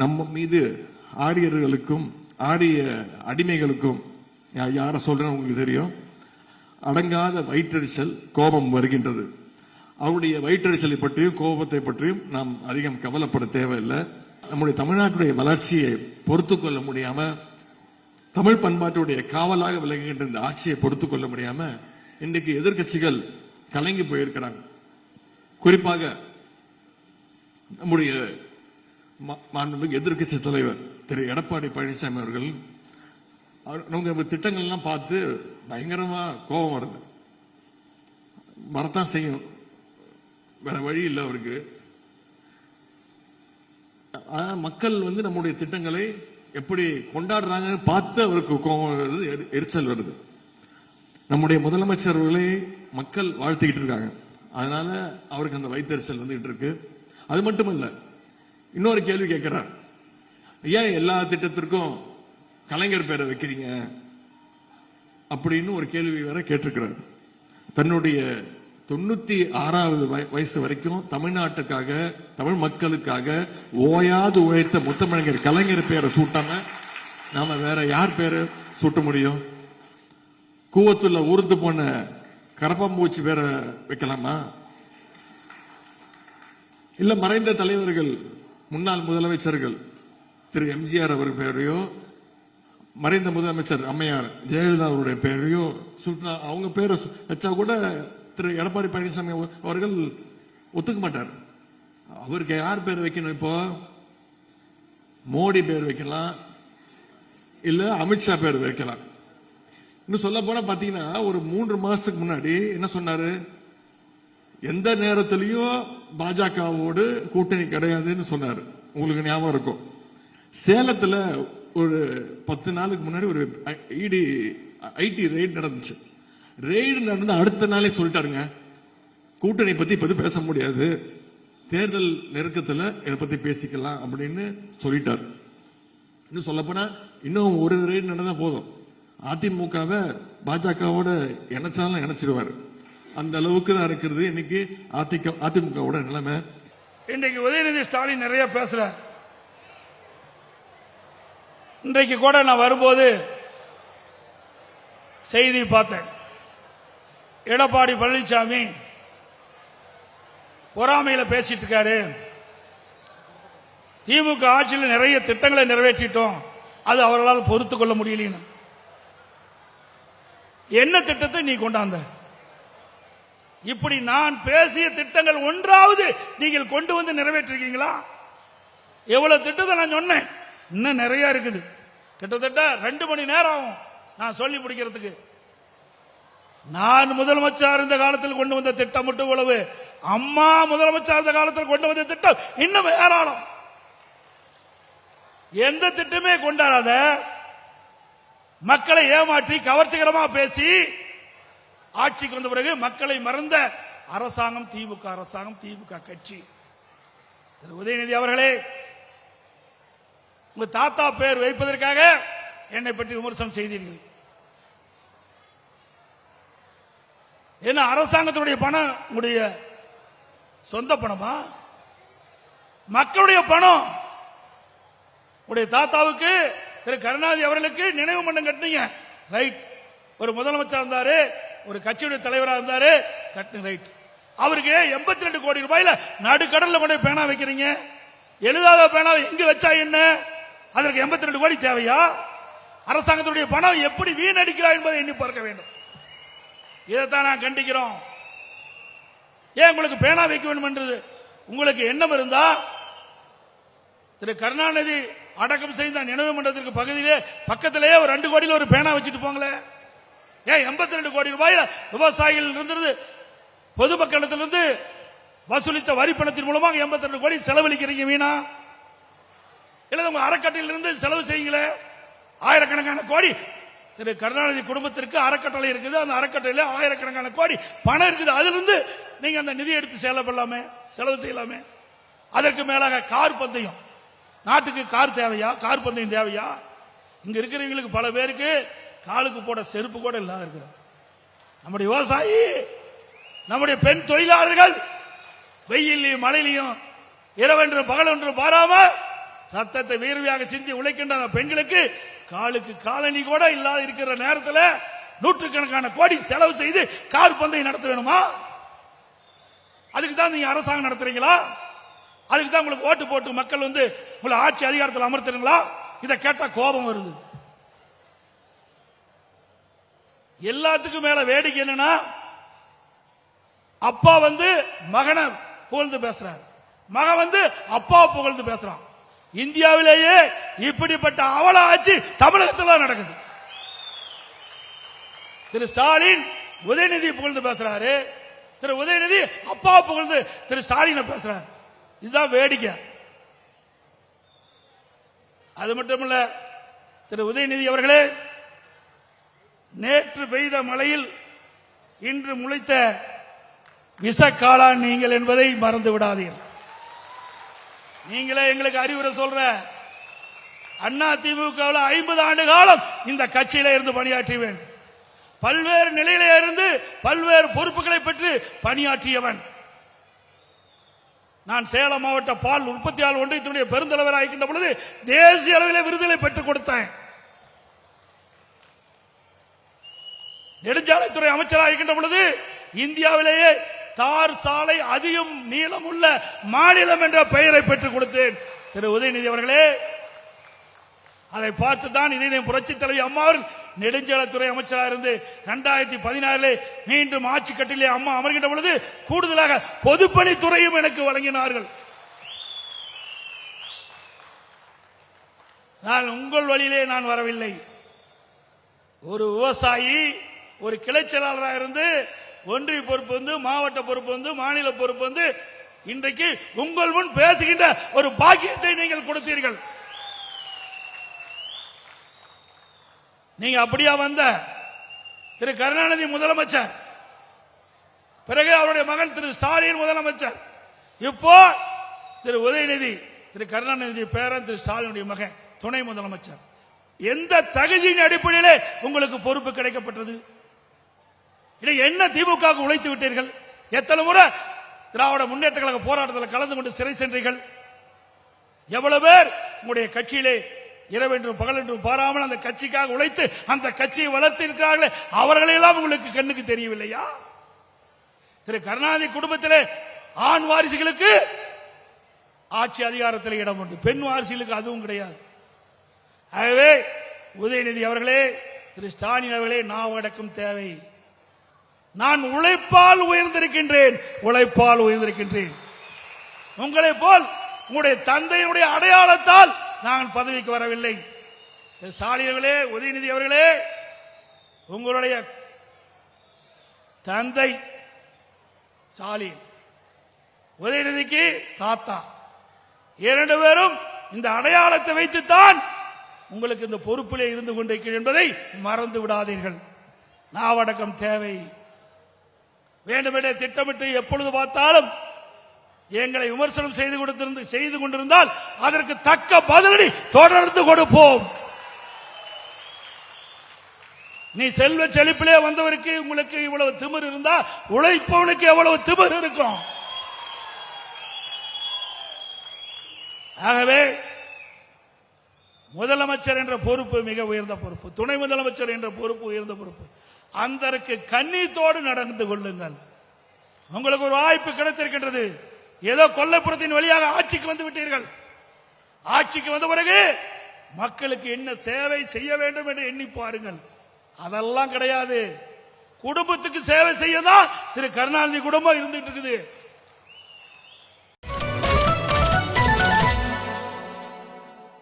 நம்ம மீது ஆரியர்களுக்கும் ஆரிய அடிமைகளுக்கும் யார சொல்றேன்னு உங்களுக்கு தெரியும், அடங்காத வயிற்றெரிச்சல், கோபம் வருகின்றது. அவருடைய வயிற்றெரிச்சலை பற்றியும் கோபத்தை பற்றியும் நாம் அதிகம் கவலைப்பட தேவையில்லை. நம்முடைய தமிழ்நாட்டுடைய வளர்ச்சியை பொறுத்துக் கொள்ள முடியாம, தமிழ் பண்பாட்டுடைய காவலாக விளங்குகின்ற இந்த ஆட்சியை பொறுத்துக் கொள்ள முடியாம இன்றைக்கு எதிர்கட்சிகள் கலங்கி போயிருக்கிறாங்க. குறிப்பாக நம்முடைய மாண்புமிகு எதிர்கட்சி தலைவர் திரு எடப்பாடி பழனிசாமி அவர்கள் நம்ம திட்டங்கள்லாம் பார்த்து பயங்கரமா கோபம் வருது. வரத்தான் செய்யும், வேற வழி இல்லை அவருக்கு. மக்கள் நம்முடைய திட்டங்களை எப்படி கொண்டாடுறாங்க பார்த்து அவருக்கு கோபம் வருது, எரிச்சல் வருது. நம்முடைய முதலமைச்சர்களை மக்கள் வாழ்த்திக்கிட்டு இருக்காங்க, அதனால அவருக்கு அந்த வயிற்றெரிச்சல் வந்துகிட்டு இருக்கு. அது மட்டும் இல்ல, இன்னொரு கேள்வி கேட்கிறார், ஏன் எல்லா திட்டத்திற்கும் கலைஞர் பேரை வைக்கிறீங்க அப்படின்னு ஒரு கேள்வி வேற கேட்டிருக்கிறார். தன்னுடைய 96வது வயசு வரைக்கும் தமிழ்நாட்டுக்காக, தமிழ் மக்களுக்காக ஓயாது உழைத்த முத்தமிழர் கலைஞர் பேரை சூட்டாம நாம வேற யார் பேரை சூட்ட முடியும்? கூவத்துல ஊர்ந்து போன கரப்பாம்பூச்சி பேரை வைக்கலாமா? இல்ல மறைந்த தலைவர்கள், முன்னாள் முதலமைச்சர்கள் திரு எம்ஜிஆர் அவர் பேரையோ, மறைந்த முதலமைச்சர் அம்மையார் ஜெயலலிதா அவருடைய பேரையோ சுட்டினா, அவங்க பேரை வச்சா கூட திரு எடப்பாடி பழனிசாமி அவர்கள் ஒத்துக்க மாட்டார். அவருக்கு யார் பேர் வைக்கணும்? இப்போ மோடி பேர் வைக்கலாம், இல்ல அமித்ஷா பேர் வைக்கலாம். இன்னும் சொல்ல போனா பாத்தீங்கன்னா, ஒரு 3 மாசத்துக்கு முன்னாடி என்ன சொன்னாரு, எந்த நேரத்திலையும் பாஜகவோடு கூட்டணி கிடையாதுன்னு சொன்னாரு. உங்களுக்கு ஞாபகம் இருக்கும். சேலத்துல ஒரு 10 நாளுக்கு முன்னாடி ஒரு ஐடி ரெய்டு நடந்துச்சு. ரெய்டு நடந்து அடுத்த நாளே சொல்லிட்டாருங்க, கூட்டணி பத்தி இப்ப பேச முடியாது, தேர்தல் நெருக்கத்துல இதை பத்தி பேசிக்கலாம் அப்படின்னு சொல்லிட்டார். இன்னும் சொல்ல போனா இன்னும் ஒரு ரெய்டு நடந்தா போதும், அதிமுகவை பாஜகவோட இணைச்சாலும் இணைச்சிருவாரு. அந்த அளவுக்கு தான் இருக்கிறது இன்னைக்கு அதிமுகவோட நிலைமை. இன்றைக்கு உதயநிதி ஸ்டாலின் நிறைய பேசுறார். இன்றைக்கு கூட நான் வரும்போது செய்தி பார்த்தேன். எடப்பாடி பழனிசாமி பொறாமையில பேசிட்டு இருக்காரு, திமுக ஆட்சியில் நிறைய திட்டங்களை நிறைவேற்றிட்டோம், அது அவர்களால் பொறுத்துக் கொள்ள முடியல. என்ன திட்டத்தை நீ கொண்டாந்த? இப்படி நான் பேசிய திட்டங்கள் ஒன்றாவது நீங்கள் கொண்டு வந்து நிறைவேற்றிருக்கீங்களா? எவ்வளவு திட்டத்தை நான் சொன்னேன், இன்னும் நிறைய இருக்குது. கிட்டத்தட்ட 2 மணி நேரம் ஆகும் நான் சொல்லி முடிக்கிறதுக்கு. நான் முதலமைச்சர் இருந்த காலத்தில் கொண்டு வந்த திட்டம் மட்டும் இவ்வளவு, அம்மா முதலமைச்சர் இருந்த காலத்தில் கொண்டு வந்த திட்டம் இன்னும் ஏராளம். எந்த திட்டமே கொண்டாடாத, மக்களை ஏமாற்றி கவர்ச்சிகரமா பேசி ஆட்சிக்கு வந்த பிறகு மக்களை மறந்த அரசாங்கம் திமுக அரசாங்கம், திமுக கட்சி. திரு உதயநிதி அவர்களே, உங்க தாத்தா பேர் வைப்பதற்காக என்னை பற்றி விமர்சனம் செய்தீர்கள். என்ன அரசாங்கத்தினுடைய பணம் உங்களுடைய சொந்த பணமா? மக்களுடைய பணம். உடைய தாத்தாவுக்கு திரு கருணாநிதி அவர்களுக்கு நினைவு மண்டபம் கட்டினீங்க, ரைட். ஒரு முதலமைச்சர் இருந்தாரு, ஒரு கட்சியுடைய தலைவராக இருந்தாரு, கட்டு ரைட். அவருக்கு 82 கோடி ரூபாயில நடுக்கடல்ல கொண்டு பேனா வைக்கிறீங்க. எழுதாத பேனா எங்க வச்சா என்ன? அதற்கு 82 கோடி தேவையா? அரசாங்கத்துடைய பணம் எப்படி வீணடிக்கிறார் என்பதை எண்ணி பார்க்க வேண்டும். இதைத்தான் நான் கண்டிக்கிறோம். ஏன் உங்களுக்கு பேனா வைக்க வேண்டும் என்றது உங்களுக்கு எண்ணம் இருந்தா, திரு கருணாநிதி அடக்கம் செய்த நினைவு மண்டபத்திற்கு பகுதியிலே பக்கத்திலேயே ஒரு 2 கோடியில் ஒரு பேனா வச்சுட்டு போங்களே. ஏன் 82 கோடி ரூபாயில விவசாயிகள் இருந்தது, பொதுமக்களிடத்திலிருந்து வசூலித்த வரி பணத்தின் மூலமாக 82 கோடி செலவழிக்கிறீங்க வீணா? இல்ல உங்க அறக்கட்டளையில் இருந்து செலவு செய்யுங்களே. ஆயிரக்கணக்கான கோடி திரு கருணாநிதி குடும்பத்திற்கு அறக்கட்டளை இருக்குது, அந்த அறக்கட்டளையில ஆயிரக்கணக்கான கோடி பணம் இருக்குது. அதிலிருந்து நீங்க அந்த நிதி எடுத்து செலவு செய்யலாமே. அதற்கு மேலாக கார் பந்தயம், நாட்டுக்கு கார் தேவையா? கார் பந்தயம் தேவையா? இங்க இருக்கிறவங்களுக்கு பல பேருக்கு காலுக்கு போட செருப்பு கூட இல்லாத இருக்கிறார். நம்முடைய விவசாயி, நம்முடைய பெண் தொழிலாளர்கள் வெயிலையும் மழையிலையும் இரவென்று பகலென்று பாராம ரத்தத்தை வேர்வையாக சிந்தி உழைக்கின்ற அந்த பெண்களுக்கு காலுக்கு காலணி கூட இல்லாத இருக்கிற நேரத்தில் நூற்றுக்கணக்கான கோடி செலவு செய்து கார் பந்தயம் நடத்த வேணுமா? அதுக்கு தான் நீங்க அரசாங்கம் நடத்துறீங்களா? அதுக்கு தான் உங்களுக்கு ஓட்டு போட்டு மக்கள் உங்களை ஆட்சி அதிகாரத்தில் அமர்த்துறீங்களா? இதை கேட்டா கோபம் வருது. எல்லாத்துக்கும் மேல வேடிக்கை என்னன்னா, அப்பா மகனை புகழ்ந்து பேசுறார், மகன் அப்பாவை புகழ்ந்து பேசுறான். இந்தியாவிலேயே இப்படிப்பட்ட அவல ஆட்சி தமிழகத்தில் நடக்குது. திரு ஸ்டாலின் உதயநிதி புகழ்ந்து பேசுறாரு, திரு உதயநிதி அப்பாவை புகழ்ந்து திரு ஸ்டாலினை பேசுறாரு. இதுதான் வேடிக்கை. அது மட்டுமல்ல, திரு உதயநிதி அவர்களே, நேற்று பெய்த மழையில் இன்று முளைத்த விஷக்காளான் நீங்கள் என்பதை மறந்து விடாதீர்கள். நீங்களே எங்களுக்கு அறிவுரை சொல்ற, அண்ணா திமுகவில் 50 ஆண்டு காலம் இந்த கட்சியில இருந்து பணியாற்றியவன், பல்வேறு நிலையில இருந்து பல்வேறு பொறுப்புகளை பெற்று பணியாற்றியவன். நான் சேலம் மாவட்ட பால் உற்பத்தியாளர் ஒன்றியத்தினுடைய பெருந்தலைவராக இருக்கின்ற பொழுது தேசிய அளவில் விருதுகளை பெற்றுக் கொடுத்தேன். நெடுஞ்சாலைத்துறை அமைச்சராக இருக்கின்ற பொழுது இந்தியாவிலேயே தார் சாலை அதிகம் நீளம் உள்ள மாநிலம் என்ற பெயரை பெற்றுக் கொடுத்தேன். திரு உதயநிதி அவர்களே, அதை பார்த்து தான் இதே புரட்சி தலைவி அம்மா அவர்கள் நெடுஞ்சாலைத்துறை அமைச்சராக இருந்து 2016 மீண்டும் ஆட்சி கட்டிலே அம்மா அமர்கின்ற பொழுது கூடுதலாக பொதுப்பணித்துறையும் எனக்கு வழங்கினார்கள். நான் உங்கள் வழியிலே நான் வரவில்லை. ஒரு விவசாயி ஒரு கிளை செயலாளராக இருந்து ஒன்றிய பொறுப்பு மாவட்ட பொறுப்பு மாநில பொறுப்பு இன்றைக்கு உங்கள் முன் பேசுகின்ற ஒரு பாக்கியத்தை நீங்கள் கொடுத்தீர்கள். நீங்க அப்படியா வந்த திரு கருணாநிதி முதலமைச்சர், பிறகு அவருடைய மகன் திரு ஸ்டாலின் முதலமைச்சர், இப்போ திரு உதயநிதி, திரு கருணாநிதி பேரன் திரு ஸ்டாலினுடைய மகன் துணை முதலமைச்சர். எந்த தகுதியின் அடிப்படையிலே உங்களுக்கு பொறுப்பு கிடைக்கப்பட்டது? என்ன திமுக உழைத்து விட்டீர்கள்? எத்தனை முறை திராவிட முன்னேற்ற கழக போராட்டத்தில் கலந்து கொண்டு சிறை சென்றீர்கள்? எவ்வளவு பேர் உங்களுடைய கட்சியிலே இரவென்றும் பகலென்றும் பாராமல் அந்த கட்சிக்காக உழைத்து அந்த கட்சியை வளர்த்து இருக்கிறார்களே, அவர்களெல்லாம் உங்களுக்கு கண்ணுக்கு தெரியவில்லையா? திரு கருணாநிதி குடும்பத்திலே ஆண் வாரிசுகளுக்கு ஆட்சி அதிகாரத்தில் இடம் உண்டு, பெண் வாரிசுகளுக்கு அதுவும் கிடையாது. ஆகவே உதயநிதி அவர்களே, திரு ஸ்டாலின் அவர்களே, நாவடக்கம் தேவை. நான் உழைப்பால் உயர்ந்திருக்கின்றேன், உழைப்பால் உயர்ந்திருக்கின்றேன். உங்களை போல் உங்களுடைய தந்தையினுடைய அடையாளத்தால் நான் பதவிக்கு வரவில்லை. ஸ்டாலின் அவர்களே, உதயநிதி அவர்களே, உங்களுடைய தந்தை ஸ்டாலின், உதயநிதிக்கு தாத்தா, 2 பேரும் இந்த அடையாளத்தை வைத்துத்தான் உங்களுக்கு இந்த பொறுப்பிலே இருந்து கொண்டிருக்கிறேன் என்பதை மறந்து விடாதீர்கள். நாவடக்கம் தேவை. வேண்டுமென்றே திட்டமிட்டு எப்பொழுது பார்த்தாலும் எங்களை விமர்சனம் செய்து கொண்டிருந்தால் அதற்கு தக்க பதிலடி தொடர்ந்து கொடுப்போம். நீ செல்வ செழிப்பிலே வந்தவருக்கு உங்களுக்கு இவ்வளவு திமிர் இருந்தா உழைப்பவனுக்கு எவ்வளவு திமிர் இருக்கும்? ஆகவே முதலமைச்சர் என்ற பொறுப்பு மிக உயர்ந்த பொறுப்பு, துணை முதலமைச்சர் என்ற பொறுப்பு உயர்ந்த பொறுப்பு. அந்தருக்கு கண்ணீத்தோடு நடந்து கொள்ளுங்கள். உங்களுக்கு ஒரு வாய்ப்பு கிடைத்திருக்கின்றது. ஏதோ கொல்லைப்புறத்தின் வழியாக ஆட்சிக்கு வந்து விட்டீர்கள். ஆட்சிக்கு வந்த பிறகு மக்களுக்கு என்ன சேவை செய்ய வேண்டும் என்று எண்ணி பாருங்கள். அதெல்லாம் கிடையாது. குடும்பத்துக்கு சேவை செய்ய தான் திரு கருணாநிதி குடும்பம் இருந்துட்டு இருக்குது.